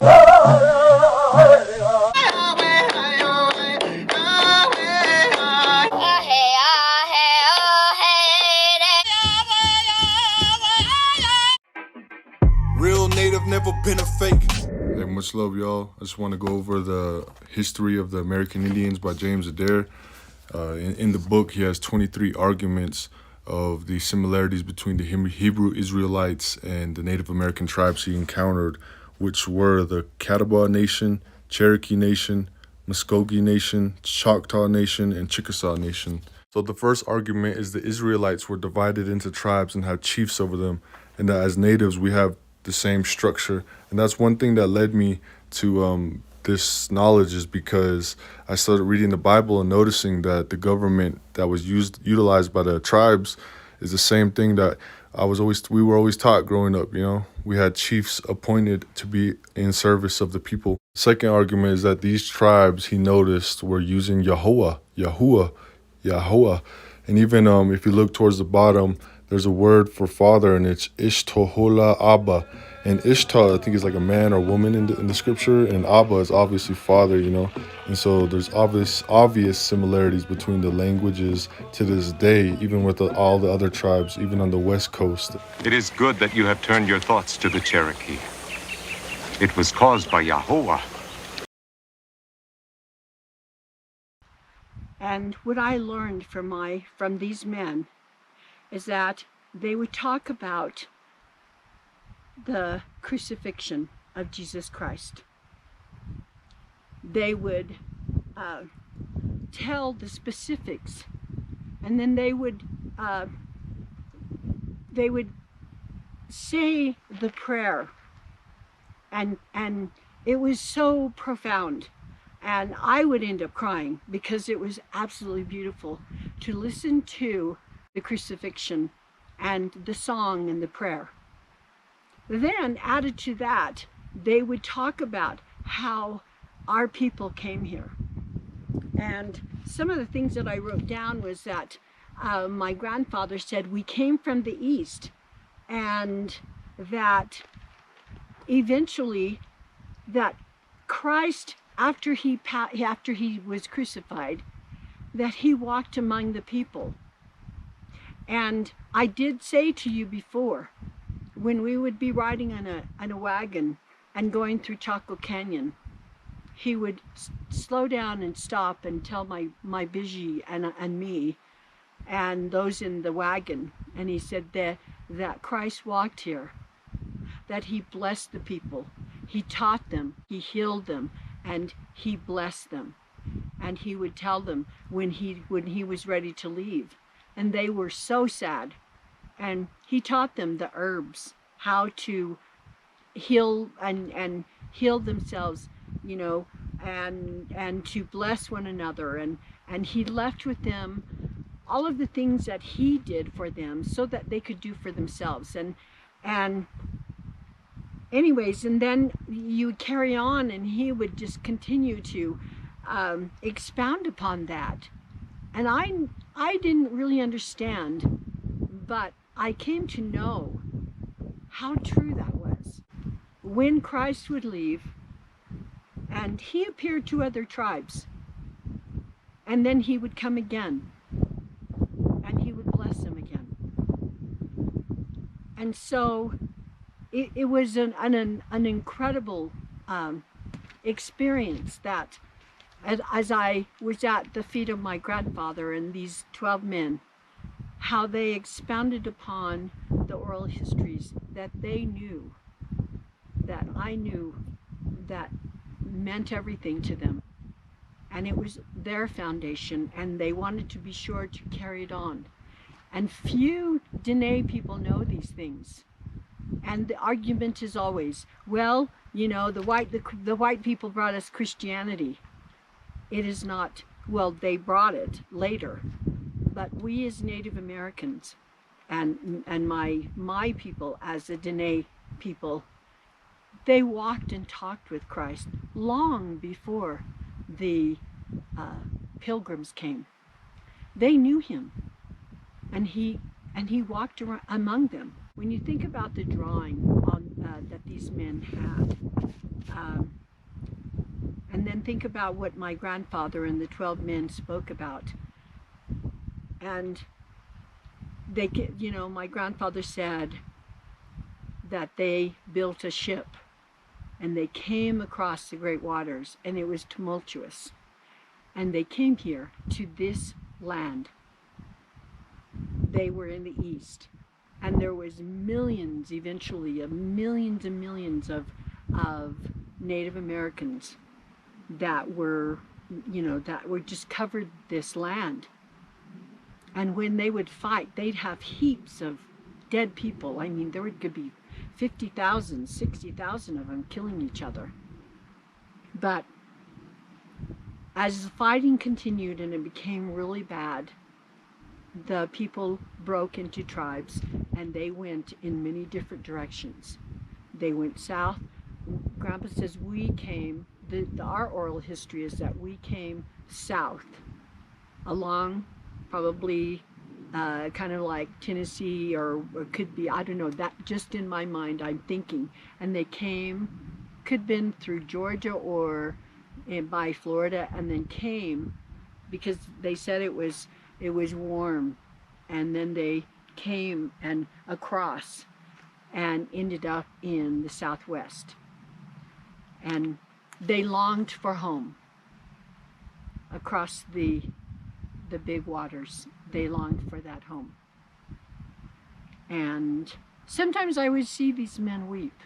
Real native, never been a fake. Hey, much love, y'all. I just want to go over the history of the American Indians by James Adair. In the book, he has 23 arguments of the similarities between the Hebrew Israelites and the Native American tribes he encountered, which were the Catawba Nation, Cherokee Nation, Muskogee Nation, Choctaw Nation, and Chickasaw Nation. So the first argument is the Israelites were divided into tribes and had chiefs over them, and that as natives we have the same structure. And that's one thing that led me to this knowledge, is because I started reading the Bible and noticing that the government that was utilized by the tribes is the same thing that we were always taught growing up. We had chiefs appointed to be in service of the people. Second argument is that these tribes, he noticed, were using Yahuwah, and even if you look towards the bottom, there's a word for father, and it's Ishtohola Abba. And Ishtar, I think, is like a man or woman in the scripture, and Abba is obviously father, And so there's obvious similarities between the languages to this day, even with all the other tribes, even on the West Coast. It is good that you have turned your thoughts to the Cherokee. It was caused by Yahuwah. And what I learned from these men is that they would talk about the crucifixion of Jesus Christ. They would tell the specifics, and then they would say the prayer, and it was so profound. And I would end up crying because it was absolutely beautiful to listen to the crucifixion and the song and the prayer. Then, added to that, they would talk about how our people came here. And some of the things that I wrote down was that my grandfather said we came from the east, and that eventually that Christ, after he was crucified, that he walked among the people. And I did say to you before, when we would be riding on a wagon and going through Chaco Canyon, he would slow down and stop and tell my Biji and me and those in the wagon, and he said that Christ walked here, that he blessed the people, he taught them, he healed them, and he blessed them. And he would tell them when he was ready to leave, and they were so sad. And he taught them the herbs, how to heal and heal themselves, and to bless one another. And he left with them all of the things that he did for them so that they could do for themselves. And anyways, and then you would carry on, and he would just continue to expound upon that. And I didn't really understand, but I came to know how true that was. When Christ would leave, and he appeared to other tribes, and then he would come again, and he would bless them again. And so it was an incredible experience, that as I was at the feet of my grandfather and these 12 men, how they expounded upon the oral histories that they knew, that I knew, that meant everything to them. And it was their foundation, and they wanted to be sure to carry it on. And few Dene people know these things. And the argument is always, well, the white people brought us Christianity. It is not, well, they brought it later, but we as Native Americans and my people as the Dene people, they walked and talked with Christ long before the pilgrims came. They knew him, and he walked around among them. When you think about the drawing that these men had, and then think about what my grandfather and the 12 men spoke about. And they, you know, my grandfather said that they built a ship and they came across the great waters, and it was tumultuous. And they came here to this land. They were in the east, and there was millions, eventually, of millions and millions of Native Americans that were, you know, that were just covered this land. And when they would fight, they'd have heaps of dead people. I mean, there could be 50,000, 60,000 of them killing each other. But as the fighting continued and it became really bad, the people broke into tribes, and they went in many different directions. They went south. Grandpa says we came, our oral history is that we came south along probably kind of like Tennessee, or could be, I don't know, that just in my mind I'm thinking. And they came, could have been through Georgia or by Florida, and then came because they said it was warm, and then they came and across and ended up in the Southwest, and they longed for home across the big waters. They longed for that home. And sometimes I would see these men weep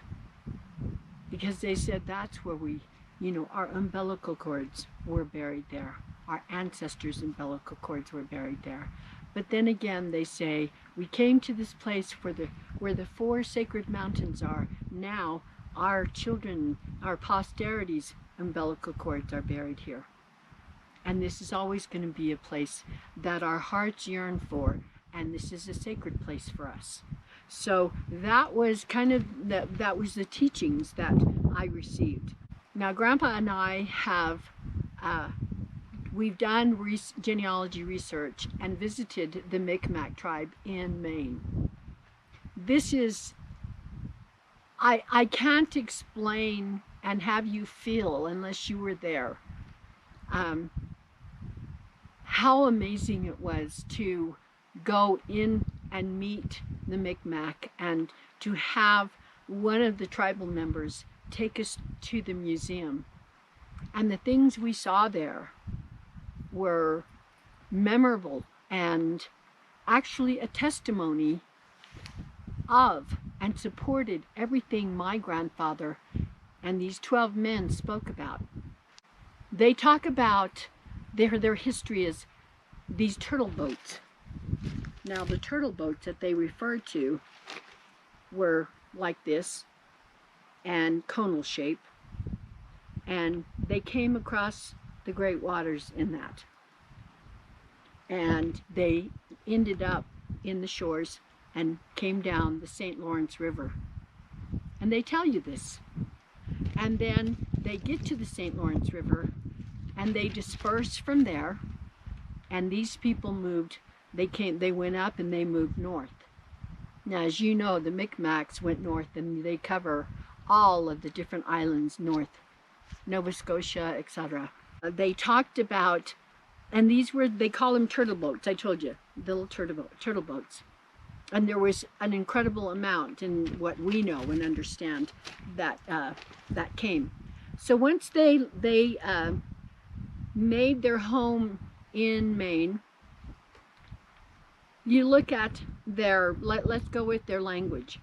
because they said that's where we, you know, our umbilical cords were buried there. Our ancestors' umbilical cords were buried there. But then again, they say, we came to this place where the 4 sacred mountains are. Now our children, our posterity's umbilical cords are buried here. And this is always going to be a place that our hearts yearn for. And this is a sacred place for us. So that was kind of, that was the teachings that I received. Now, Grandpa and I have, we've done genealogy research and visited the Micmac tribe in Maine. This is, I can't explain and have you feel, unless you were there, how amazing it was to go in and meet the Micmac, and to have one of the tribal members take us to the museum. And the things we saw there were memorable and actually a testimony of and supported everything my grandfather and these 12 men spoke about. They talk about their history as these turtle boats. Now, the turtle boats that they referred to were like this and conal shape, and they came across the great waters in that, and they ended up in the shores and came down the St. Lawrence River. And they tell you this, and then they get to the St. Lawrence River and they dispersed from there, and these people moved. They went up and they moved north. Now, as you know, the Micmacs went north, and they cover all of the different islands north, Nova Scotia, etc. They talked about, and these were, they call them turtle boats. I told you, the little turtle boats. And there was an incredible amount in what we know and understand that that came. So once they made their home in Maine, you look at their, let's go with their language.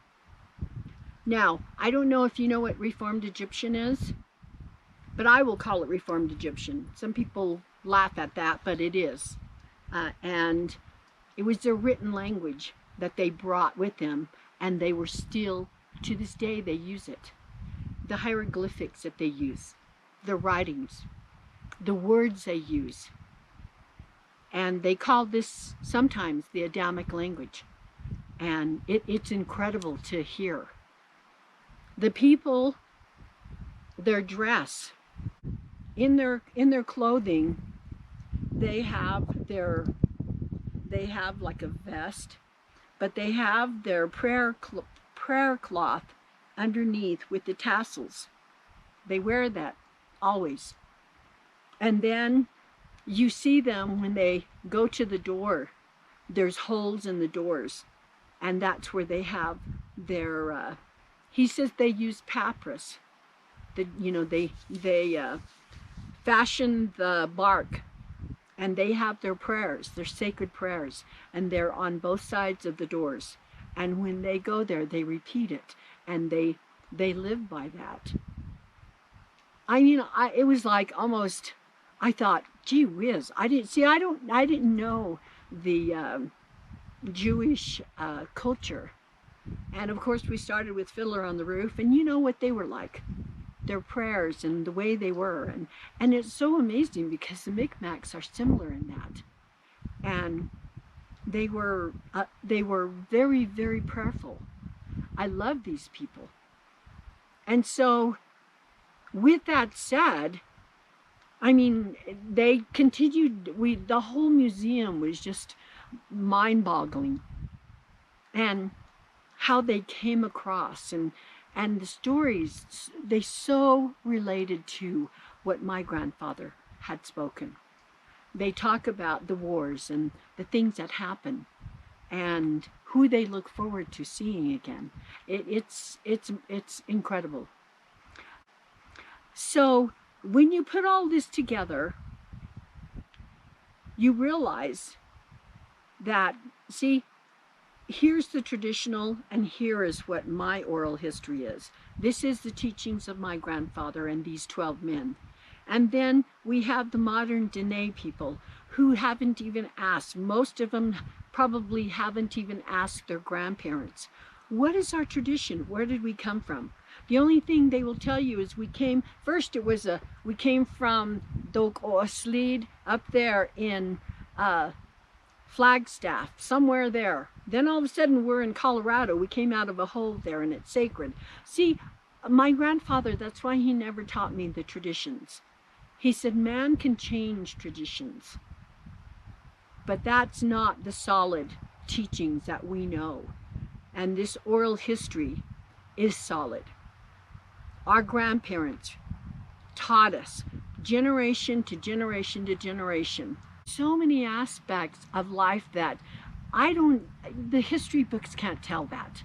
Now, I don't know if you know what Reformed Egyptian is, but I will call it Reformed Egyptian. Some people laugh at that, but it is. And it was their written language that they brought with them, and they were still, to this day, they use it. The hieroglyphics that they use, the writings, the words they use. And they call this sometimes the Adamic language. And it's incredible to hear. The people, their dress, in their clothing, they have like a vest, but they have their prayer cloth underneath with the tassels. They wear that always. And then you see them when they go to the door. There's holes in the doors, and that's where they have their. He says they use papyrus. They fashion the bark, and they have their prayers, their sacred prayers, and they're on both sides of the doors. And when they go there, they repeat it, and they live by that. I mean, it was like almost. I thought, gee whiz, I didn't know the Jewish culture. And of course, we started with Fiddler on the Roof, and you know what they were like, their prayers and the way they were, and it's so amazing because the Micmacs are similar in that, and they were very, very prayerful. I love these people, and so with that said, I mean, they continued. The whole museum was just mind-boggling, and how they came across, and the stories, they so related to what my grandfather had spoken. They talk about the wars and the things that happen, and who they look forward to seeing again. It's incredible. So when you put all this together, you realize that, see, here's the traditional, and here is what my oral history is. This is the teachings of my grandfather and these 12 men. And then we have the modern Dene people who haven't even asked. Most of them probably haven't even asked their grandparents, what is our tradition? Where did we come from? The only thing they will tell you is we came from Dok Oslid up there in Flagstaff, somewhere there. Then all of a sudden we're in Colorado. We came out of a hole there and it's sacred. See, my grandfather, that's why he never taught me the traditions. He said man can change traditions, but that's not the solid teachings that we know. And this oral history is solid. Our grandparents taught us generation to generation to generation. So many aspects of life that the history books can't tell that.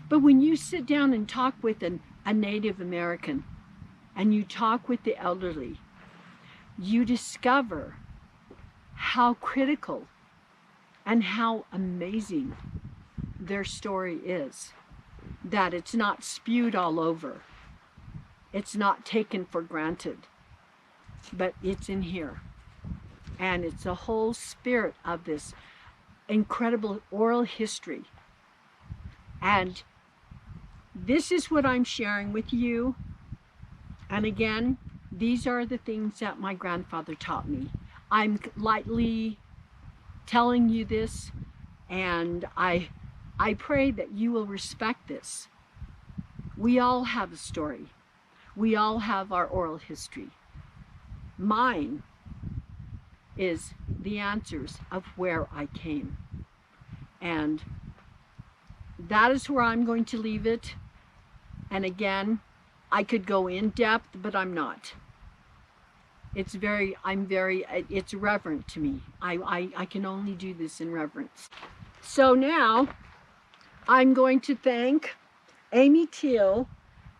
But when you sit down and talk with a Native American, and you talk with the elderly, you discover how critical and how amazing their story is. That it's not spewed all over. It's not taken for granted, but it's in here. And it's the whole spirit of this incredible oral history. And this is what I'm sharing with you. And again, these are the things that my grandfather taught me. I'm lightly telling you this, and I pray that you will respect this. We all have a story. We all have our oral history. Mine is the answers of where I came. And that is where I'm going to leave it. And again, I could go in depth, but I'm not. It's reverent to me. I can only do this in reverence. So now I'm going to thank Amy Teal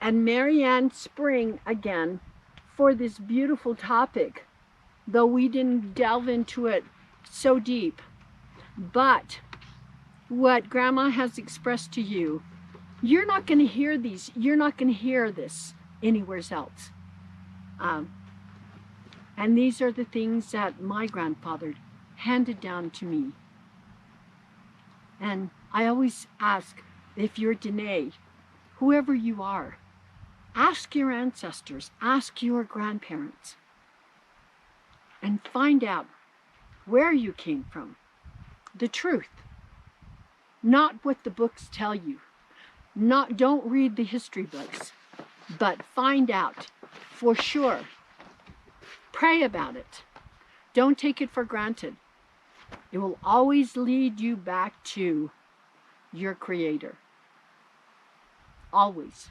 and Marianne Spring again for this beautiful topic, though we didn't delve into it so deep. But what Grandma has expressed to you, you're not going to hear this anywhere else. And these are the things that my grandfather handed down to me. And I always ask, if you're Dene, whoever you are, ask your ancestors, ask your grandparents, and find out where you came from. The truth. Not what the books tell you. Don't read the history books, but find out for sure. Pray about it. Don't take it for granted. It will always lead you back to your Creator. Always.